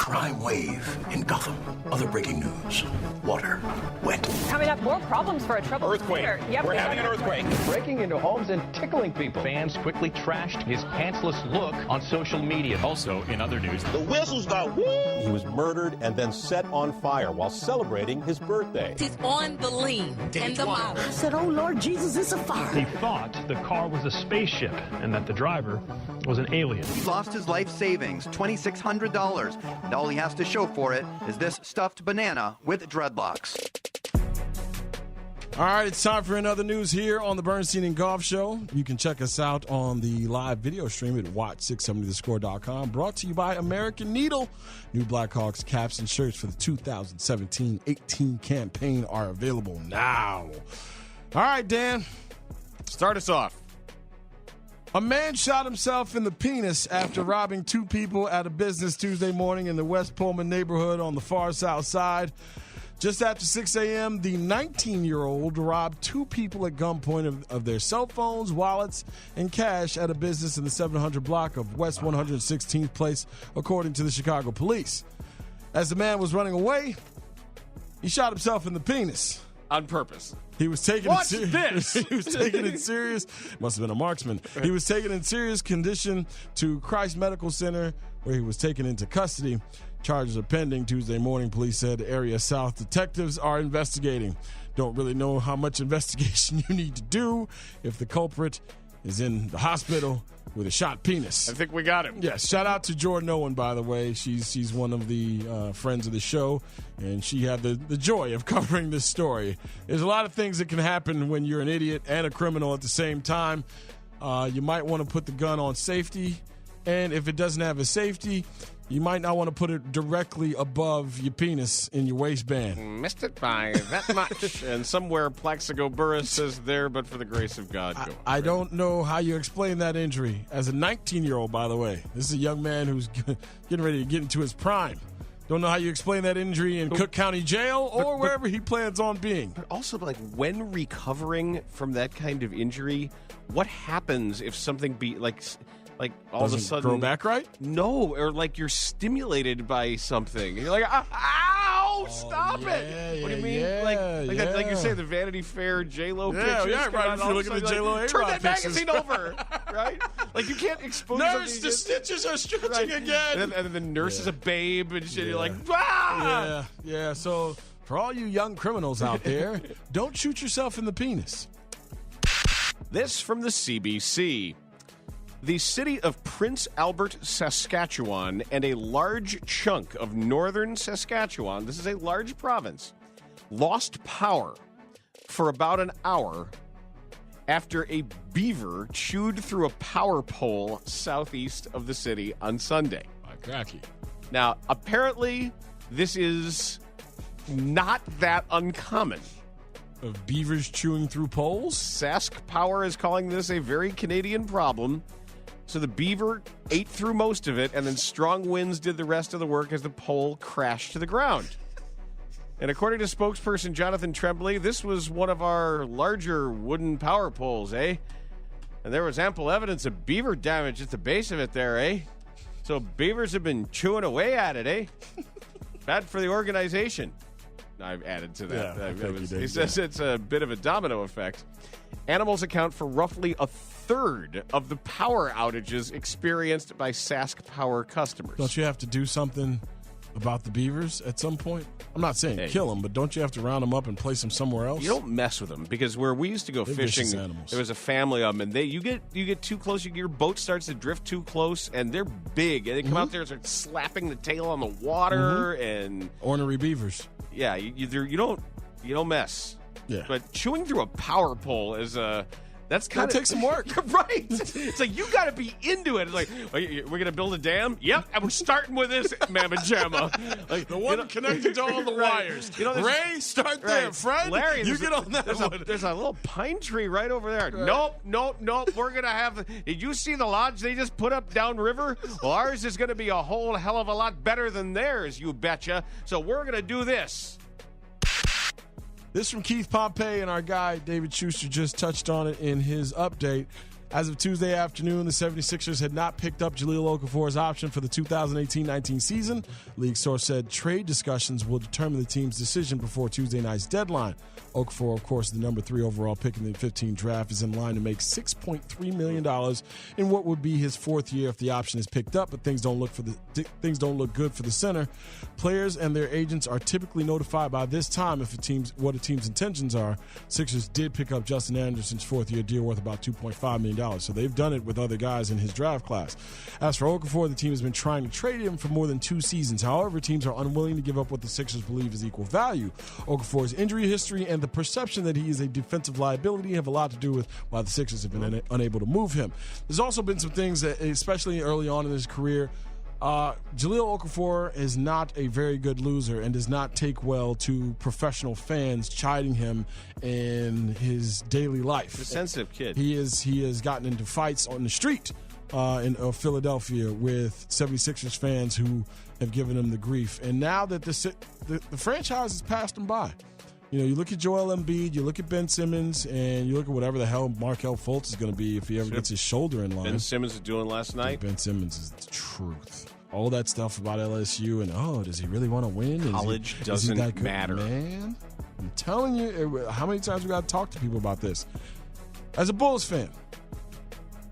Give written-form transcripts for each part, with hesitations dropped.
crime wave in Gotham. Other breaking news. Water wet. Coming up, more problems for a troubled earthquake. Yep, We're having an earthquake. Breaking into homes and tickling people. Fans quickly trashed his pantsless look on social media. Also, in other news, The whistles go woo! He was murdered and then set on fire while celebrating his birthday. He's on the lean and the mouth. I said, oh, Lord Jesus, it's a fire. He thought the car was a spaceship and that the driver was an alien. He lost his life savings, $2,600, and all he has to show for it is this stuffed banana with dreadlocks. All right, it's time for another news here on the Bernstein and Goff Show. You can check us out on the live video stream at watch670thescore.com. Brought to you by American Needle. New Blackhawks caps and shirts for the 2017-18 campaign are available now. All right, Dan. start us off. A man shot himself in the penis after robbing two people at a business Tuesday morning in the West Pullman neighborhood on the far south side. Just after 6 a.m., the 19-year-old robbed two people at gunpoint of their cell phones, wallets, and cash at a business in the 700 block of West 116th Place, according to the Chicago police. As the man was running away, he shot himself in the penis. On purpose. He was taken What's this? He was taken in serious. Must have been a marksman. He was taken in serious condition to Christ Medical Center, where he was taken into custody. Charges are pending. Tuesday morning, police said area South detectives are investigating. Don't really know how much investigation you need to do if the culprit is in the hospital with a shot penis. I think we got him. Yes. Shout out to Jordan Owen, by the way. She's one of the friends of the show, and she had the joy of covering this story. There's a lot of things that can happen when you're an idiot and a criminal at the same time. You might want to put the gun on safety, and if it doesn't have a safety, you might not want to put it directly above your penis in your waistband. Missed it by that much. And somewhere Plaxico Burress says there, but for the grace of God, go. I don't know how you explain that injury. As a 19-year-old, by the way. This is a young man who's getting ready to get into his prime. Don't know how you explain that injury in Cook County Jail or wherever he plans on being. But also, like, when recovering from that kind of injury, what happens if something like all of a sudden grow back right? No, or like you're stimulated by something. And you're like, ow, stop it. What do you mean? Like you say, the Vanity Fair J-Lo pictures. Yeah, right. If you're looking at the J-Lo turn that magazine over, right? Like you can't expose Nurse, the stitches are stretching again. And then the nurse is a babe, and you're like, ah! Yeah. So for all you young criminals out there, don't shoot yourself in the penis. This from the CBC. The city of Prince Albert, Saskatchewan, and a large chunk of northern Saskatchewan, this is a large province, lost power for about an hour after a beaver chewed through a power pole southeast of the city on Sunday. Cracky. Now, apparently, this is not that uncommon. Of beavers chewing through poles? Sask Power is calling this a very Canadian problem. So the beaver ate through most of it, and then strong winds did the rest of the work as the pole crashed to the ground. And according to spokesperson Jonathan Tremblay, this was one of our larger wooden power poles, eh? And there was ample evidence of beaver damage at the base of it there, eh? So beavers have been chewing away at it, eh? Bad for the organization. I've added to that. He says it's a bit of a domino effect. Animals account for roughly a third of the power outages experienced by Sask Power customers. Don't you have to do something about the beavers at some point? I'm not saying kill them, but don't you have to round them up and place them somewhere else? You don't mess with them, because where we used to go fishing, there was a family of them, and you get too close, your boat starts to drift too close, and they're big, and they come out there and start slapping the tail on the water, and ornery beavers. Yeah, you don't mess. Yeah, but chewing through a power pole is that's kind of takes some work, right? It's like you got to be into it. It's like, we're gonna build a dam. Yep, and we're starting with this mamma jamma, like the one connected to all the wires. Ray, start there, Fred. Larry, you get on that one. There's a little pine tree right over there. Nope. We're gonna have. Did you see the lodge they just put up downriver? Well, ours is gonna be a whole hell of a lot better than theirs, you betcha. So we're gonna do this. This from Keith Pompey, and our guy David Schuster just touched on it in his update. As of Tuesday afternoon, the 76ers had not picked up Jahlil Okafor's option for the 2018-19 season. League source said trade discussions will determine the team's decision before Tuesday night's deadline. Okafor, of course, the number 3 overall pick in the 2015 draft, is in line to make $6.3 million in what would be his 4th year if the option is picked up, but things don't look good for the center. Players and their agents are typically notified by this time what a team's intentions are. Sixers did pick up Justin Anderson's 4th-year deal worth about $2.5 million, so they've done it with other guys in his draft class. As for Okafor, the team has been trying to trade him for more than 2 seasons. However, teams are unwilling to give up what the Sixers believe is equal value. Okafor's injury history and the perception that he is a defensive liability have a lot to do with why the Sixers have been unable to move him. There's also been some things that, especially early on in his career, Jahlil Okafor is not a very good loser and does not take well to professional fans chiding him in his daily life. He's a sensitive kid. He has gotten into fights on the street in Philadelphia with 76ers fans who have given him the grief. And now that the franchise has passed him by. You look at Joel Embiid, you look at Ben Simmons, and you look at whatever the hell Markelle Fultz is going to be if he ever gets his shoulder in line. Ben Simmons is doing last night. Ben Simmons is the truth. All that stuff about LSU and, does he really want to win? College doesn't matter. Man, I'm telling you, how many times we got to talk to people about this? As a Bulls fan,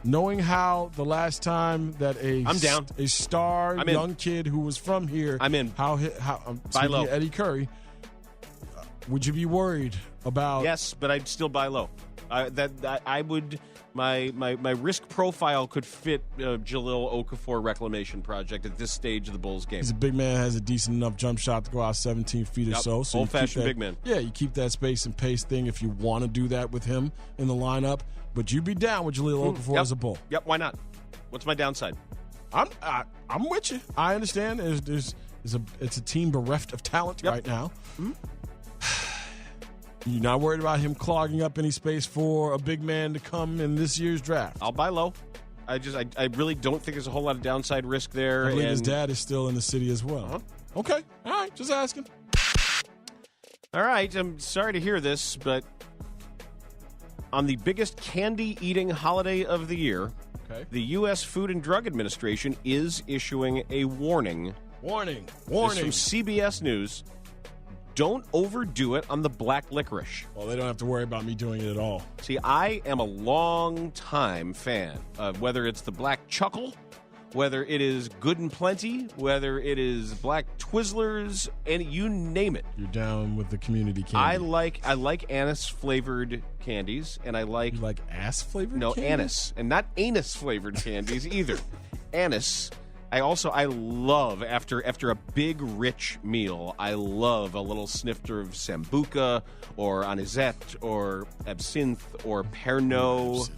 knowing how the last time that a star young kid who was from here, I'm in. Buy low. Eddie Curry. Would you be worried about? Yes, but I'd still buy low. I would. My risk profile could fit Jahlil Okafor reclamation project at this stage of the Bulls game. He's a big man, has a decent enough jump shot to go out 17 feet or so. Old-fashioned big man. Yeah, you keep that space and pace thing if you want to do that with him in the lineup. But you'd be down with Jahlil Okafor as a Bull. Yep, why not? What's my downside? I'm with you. I understand. It's a team bereft of talent right now. Mm-hmm. You're not worried about him clogging up any space for a big man to come in this year's draft? I'll buy low. I really don't think there's a whole lot of downside risk there. I believe his dad is still in the city as well. Uh-huh. Okay. All right. Just asking. All right. I'm sorry to hear this, but on the biggest candy-eating holiday of the year, the U.S. Food and Drug Administration is issuing a warning. Warning. This from CBS News. Don't overdo it on the black licorice. Well, they don't have to worry about me doing it at all. See, I am a long-time fan of whether it's the black chuckle, whether it is Good and Plenty, whether it is black Twizzlers, and you name it. You're down with the community candy. I like anise-flavored candies, and I like... You like ass-flavored candies? No, anise. And not anus-flavored candies either. Anise... I love, after a big, rich meal, I love a little snifter of Sambuca or Anisette or Absinthe or Pernod.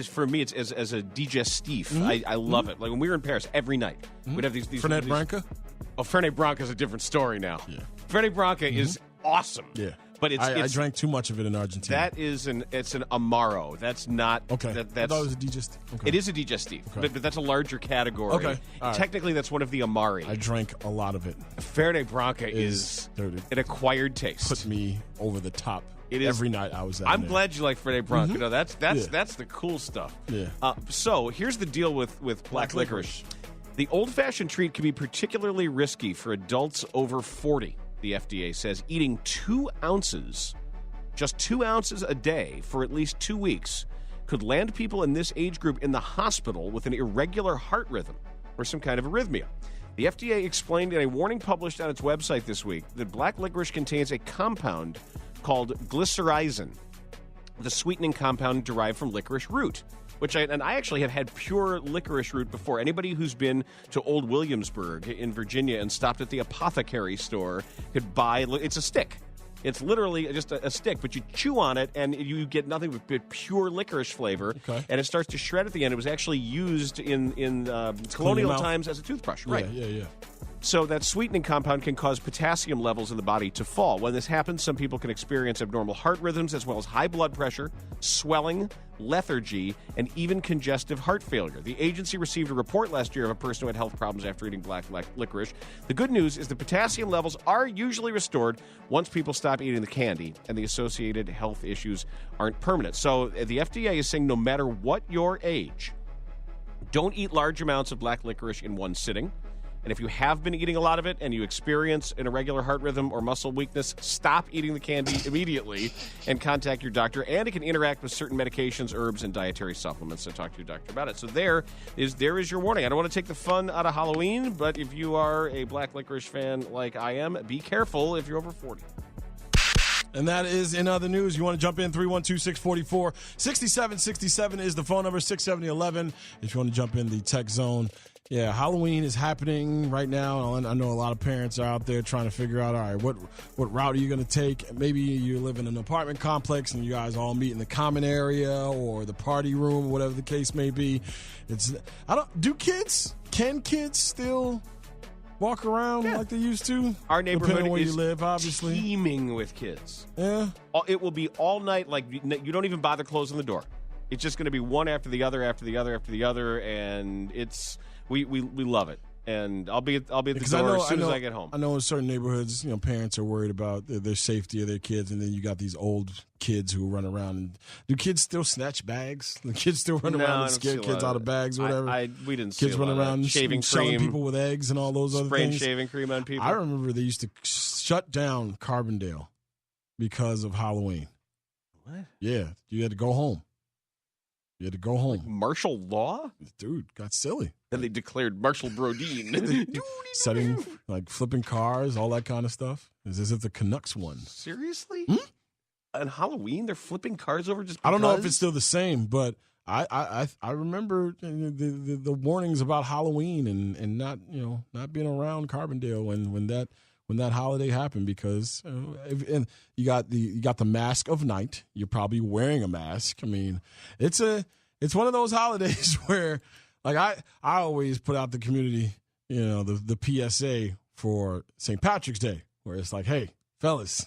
For me, it's as a digestif. Mm-hmm. I love it. Like when we were in Paris, every night, we'd have these Fernet Branca? Oh, Fernet Branca is a different story now. Yeah. Fernet Branca is awesome. Yeah. But I drank too much of it in Argentina. It's an Amaro. That's not okay. That's, I thought it was a digestif. Okay. It is a digestif, but that's a larger category. Okay, technically that's one of the Amari. I drank a lot of it. Fernet Branca is an acquired taste. Put me over the top. It is every night I was at. I'm glad you like Fernet Branca. Mm-hmm. No, that's the cool stuff. Yeah. So here's the deal with black licorice. The old-fashioned treat can be particularly risky for adults over 40. The FDA says eating 2 ounces, just 2 ounces a day for at least 2 weeks, could land people in this age group in the hospital with an irregular heart rhythm or some kind of arrhythmia. The FDA explained in a warning published on its website this week that black licorice contains a compound called glycyrrhizin, the sweetening compound derived from licorice root. I actually have had pure licorice root before. Anybody who's been to Old Williamsburg in Virginia and stopped at the apothecary store could buy. It's a stick. It's literally just a stick, but you chew on it and you get nothing but pure licorice flavor. Okay. And it starts to shred at the end. It was actually used in colonial times as a toothbrush. Yeah, right. Yeah. So that sweetening compound can cause potassium levels in the body to fall. When this happens, some people can experience abnormal heart rhythms as well as high blood pressure, swelling, lethargy, and even congestive heart failure. The agency received a report last year of a person who had health problems after eating black licorice. The good news is the potassium levels are usually restored once people stop eating the candy, and the associated health issues aren't permanent. So the FDA is saying no matter what your age, don't eat large amounts of black licorice in one sitting. And if you have been eating a lot of it and you experience an irregular heart rhythm or muscle weakness, stop eating the candy immediately and contact your doctor. And it can interact with certain medications, herbs, and dietary supplements. So talk to your doctor about it. So there is your warning. I don't want to take the fun out of Halloween, but if you are a black licorice fan like I am, be careful if you're over 40. And that is in other news. You want to jump in, 312-644-6767 is the phone number, 67011. If you want to jump in the tech zone. Yeah, Halloween is happening right now. I know a lot of parents are out there trying to figure out, all right, what route are you going to take? Maybe you live in an apartment complex and you guys all meet in the common area or the party room, whatever the case may be. Can kids still walk around like they used to? Our neighborhood where is you live, obviously teeming with kids. Yeah, it will be all night. Like you don't even bother closing the door. It's just going to be one after the other, after the other, after the other, and it's we love it. And I'll be at the door as soon as I get home. I know in certain neighborhoods, parents are worried about their safety of their kids, and then you got these old kids who run around. And do kids still snatch bags? The kids still run around and scare kids out of bags or whatever? We didn't see kids run around shaving selling cream, people with eggs and all those other spraying things. Shaving cream on people. I remember they used to shut down Carbondale because of Halloween. What? Yeah, you had to go home. You had to go home. Like martial law? Dude, got silly. Then they declared Marshall Brodeen. Setting, flipping cars, all that kind of stuff. It's as if the Canucks won. Seriously? On Halloween, they're flipping cars over just because? I don't know if it's still the same, but I remember the warnings about Halloween and not being around Carbondale when that holiday happened, because and you got the mask of night. You're probably wearing a mask. I mean, it's one of those holidays where I always put out the community, the PSA for St. Patrick's Day, where it's like, hey, fellas,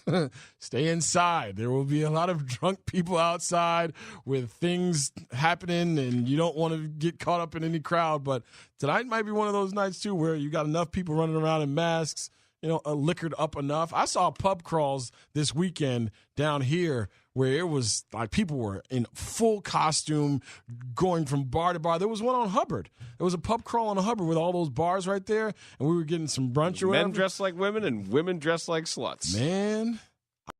stay inside. There will be a lot of drunk people outside with things happening, and you don't want to get caught up in any crowd. But tonight might be one of those nights too where you got enough people running around in masks, liquored up enough. I saw pub crawls this weekend down here where it was like people were in full costume going from bar to bar. There was one on Hubbard. There was a pub crawl on Hubbard with all those bars right there, and we were getting some brunch or whatever. Men dressed like women and women dressed like sluts. Man,